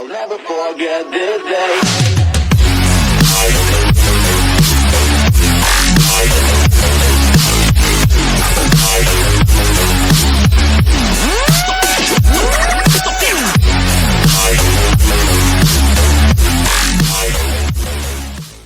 I'll never forget this day.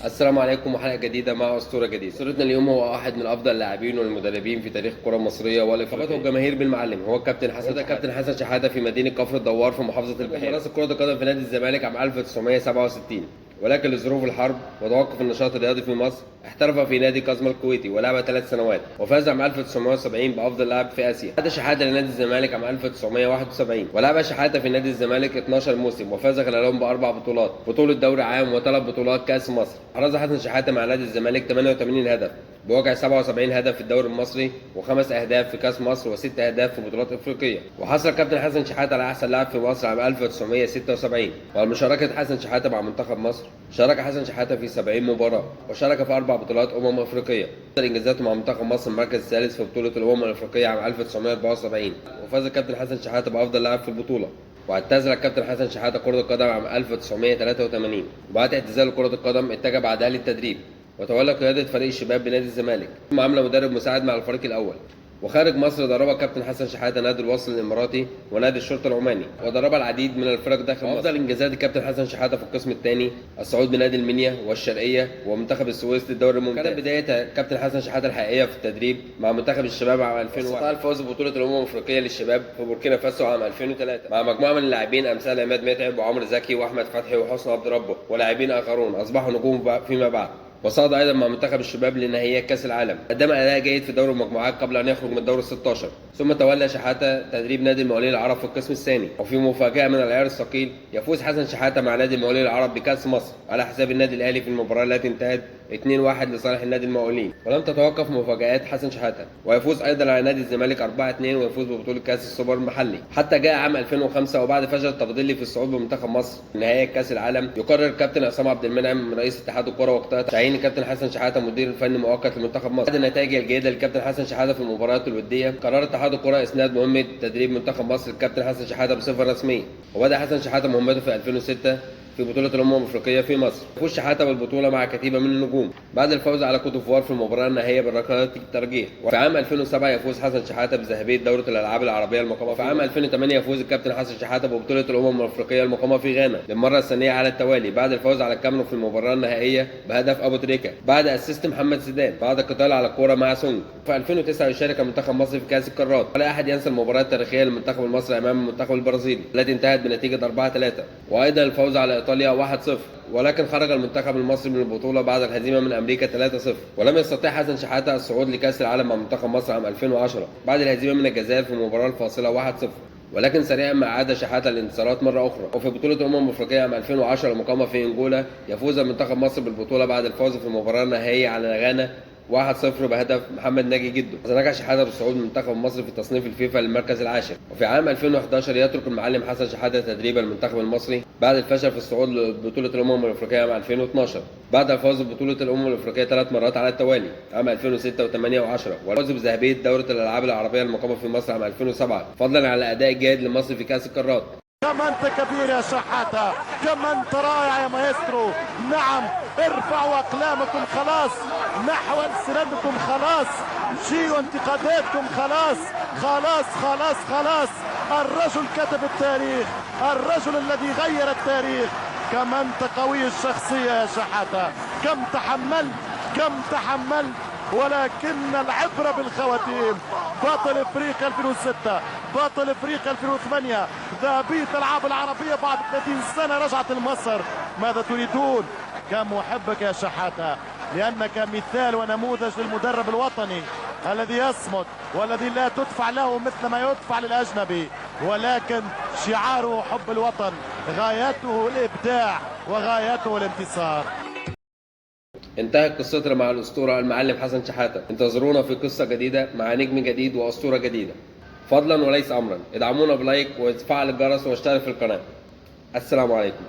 السلام عليكم وحلقه جديده مع اسطوره جديد. اسطورتنا اليوم هو واحد من افضل اللاعبين والمدربين في تاريخ الكره المصريه والافريقيه الجماهير بالمعلم، هو الكابتن حسن. ده كابتن حسن شحاته في مدينه كفر الدوار في محافظه البحيره. درس كره القدم في نادي الزمالك عام 1967، ولكن لظروف الحرب وتوقف النشاط الرياضي في مصر احترف في نادي كازما الكويتي ولعب 3 سنوات، وفاز عام 1970 بافضل لاعب في اسيا. عاد شحاته لنادي الزمالك عام 1971 ولعب شحاته في نادي الزمالك 12 موسم وفاز خلالهم باربع بطولات، بطوله دوري عام وثلاث بطولات كاس مصر. حرز حسن شحاته مع نادي الزمالك 88 هدف بواقع 77 هدف في الدوري المصري و5 اهداف في كاس مصر و6 اهداف في بطولات افريقيه. وحصل كابتن حسن شحاته على احسن لاعب في مصر عام 1976. وعلى مشاركه حسن شحاته مع منتخب مصر شارك حسن شحاته في 70 مباراه وشارك في 4 بطولات افريقيه. انجازاته مع منتخب مصر المركز الثالث في بطوله الافريقيه عام 1974، وفاز الكابتن حسن شحاته بافضل لاعب في البطوله. واعتزل الكابتن حسن شحاته كره القدم عام 1983، وبعد اعتزال كره القدم اتجه بعدها للتدريب وتولى قيادة فريق الشباب بنادي الزمالك، ثم عمل مدرب مساعد مع الفريق الأول. وخارج مصر درب الكابتن حسن شحاته نادي الوصل الاماراتي ونادي الشرطه العماني، ودرب العديد من الفرق داخل مصر. افضل انجازات الكابتن حسن شحاته في القسم الثاني الصعود بنادي المنيا والشرقيه ومنتخب السويس للدوري الممتاز. كانت بدايه الكابتن حسن شحاته الحقيقيه في التدريب مع منتخب الشباب عام 2001، واستطاع الفوز ببطوله الافريقيه للشباب في بوركينا فاسو عام 2003 مع مجموعه من اللاعبين امثال عماد متعب وعمرو زكي واحمد فتحي وحسن عبد ربه ولاعبين اخرون اصبحوا نجوم فيما بعد. وصعد ايضا مع منتخب الشباب لنهائيات كاس العالم، قدم اداء جيد في دوري المجموعات قبل ان يخرج من دور ال16. ثم تولى شحاته تدريب نادي المقاولين العرب في القسم الثاني، وفي مفاجاه من العيار الثقيل يفوز حسن شحاته مع نادي المقاولين العرب بكاس مصر على حساب النادي الاهلي في المباراه التي انتهت 2-1 لصالح النادي المقاولين. ولم تتوقف مفاجات حسن شحاته ويفوز ايضا على نادي الزمالك 4-2 ويفوز ببطوله كاس السوبر المحلي، حتى جاء عام 2005 وبعد فشل التفضيلي في الصعود بمنتخب مصر نهائي كاس العالم يقرر الكابتن عصام عبد المنعم رئيس اتحاد الكره وقتها تعيين الكابتن حسن شحاته مدير فني مؤقت لمنتخب مصر. بعد النتائج الجيده للكابتن حسن شحاته في المباريات الوديه قرر اتحاد الكره اسناد مهمه تدريب منتخب مصر للكابتن حسن شحاته بصفه رسميه، وبدا حسن شحاته مهمته في 2006 في بطولة الأفريقية في مصر. فوز شحاته بالبطولة مع كتيبة من النجوم بعد الفوز على كوت ديفوار في المباراة النهائية بالركلات الترجيح. وفي عام 2007 يفوز حسن شحاته بذهبية دورة الألعاب العربية المقامة. في عام 2008 يفوز الكابتن حسن شحاته ببطولة الأفريقية المقامة في غانا للمرة الثانية على التوالي بعد الفوز على الكاميرون في المباراة النهائية بهدف أبو تريكة بعد أسيست محمد زيدان بعد القتال على الكورة مع سونج. في 2009 يشارك منتخب مصر في كأس القارات. ولا أحد ينسى المباراة التاريخية للمنتخب المصري أمام المنتخب البرازيلي التي انتهت بنتيجة 4-3، وأيضا الفوز على إيطاليا 1-0. ولكن خرج المنتخب المصري من البطولة بعد الهزيمة من أمريكا 3-0. ولم يستطيع حسن شحاته الصعود لكأس العالم مع منتخب مصر عام 2010 بعد الهزيمة من الجزائر في المباراة الفاصلة 1-0. ولكن سريعا ما عاد شحاته الانتصارات مرة أخرى، وفي بطولة الأفريقية عام 2010 المقامة في أنجولا يفوز المنتخب مصر بالبطولة بعد الفوز في المباراة النهائية على غانا 1-0 بهدف محمد ناجي جده. نجح شحاته بالصعود منتخب مصر في تصنيف الفيفا للمركز العاشر. وفي عام 2011 يترك المعلم حسن شحاته تدريب المنتخب المصري بعد الفشل في الصعود لبطولة الأفريقية عام 2012 بعد الفوز ببطولة الأفريقية 3 مرات على التوالي عام 2006 و8 و10، والفوز بذهبية دورة الألعاب العربية المقامة في مصر عام 2007 فضلا على الأداء الجيد لمصر في كأس القارات. كم انت كبير يا شحاته، كم انت رائع يا مايسترو. نعم، ارفعوا اقلامكم خلاص نحو سندكم، خلاص شيلوا انتقاداتكم، خلاص خلاص خلاص خلاص. الرجل كتب التاريخ، الرجل الذي غير التاريخ. كم انت قوي الشخصيه يا شحاته، كم تحملت كم تحملت. ولكن العبرة بالخواتيم. بطل افريقيا 2006، بطل افريقيا 2008، ذهبية الالعاب العربية بعد 30 سنة رجعت لمصر. ماذا تريدون؟ كم احبك يا شحاتة، لانك مثال ونموذج للمدرب الوطني الذي يصمت والذي لا تدفع له مثل ما يدفع للاجنبي، ولكن شعاره حب الوطن، غايته الابداع وغايته الانتصار. انتهت قصتنا مع الأسطورة المعلم حسن شحاته. انتظرونا في قصة جديدة مع نجم جديد وأسطورة جديدة. فضلا وليس أمرا ادعمونا بلايك وتفعل الجرس واشترك في القناة. السلام عليكم.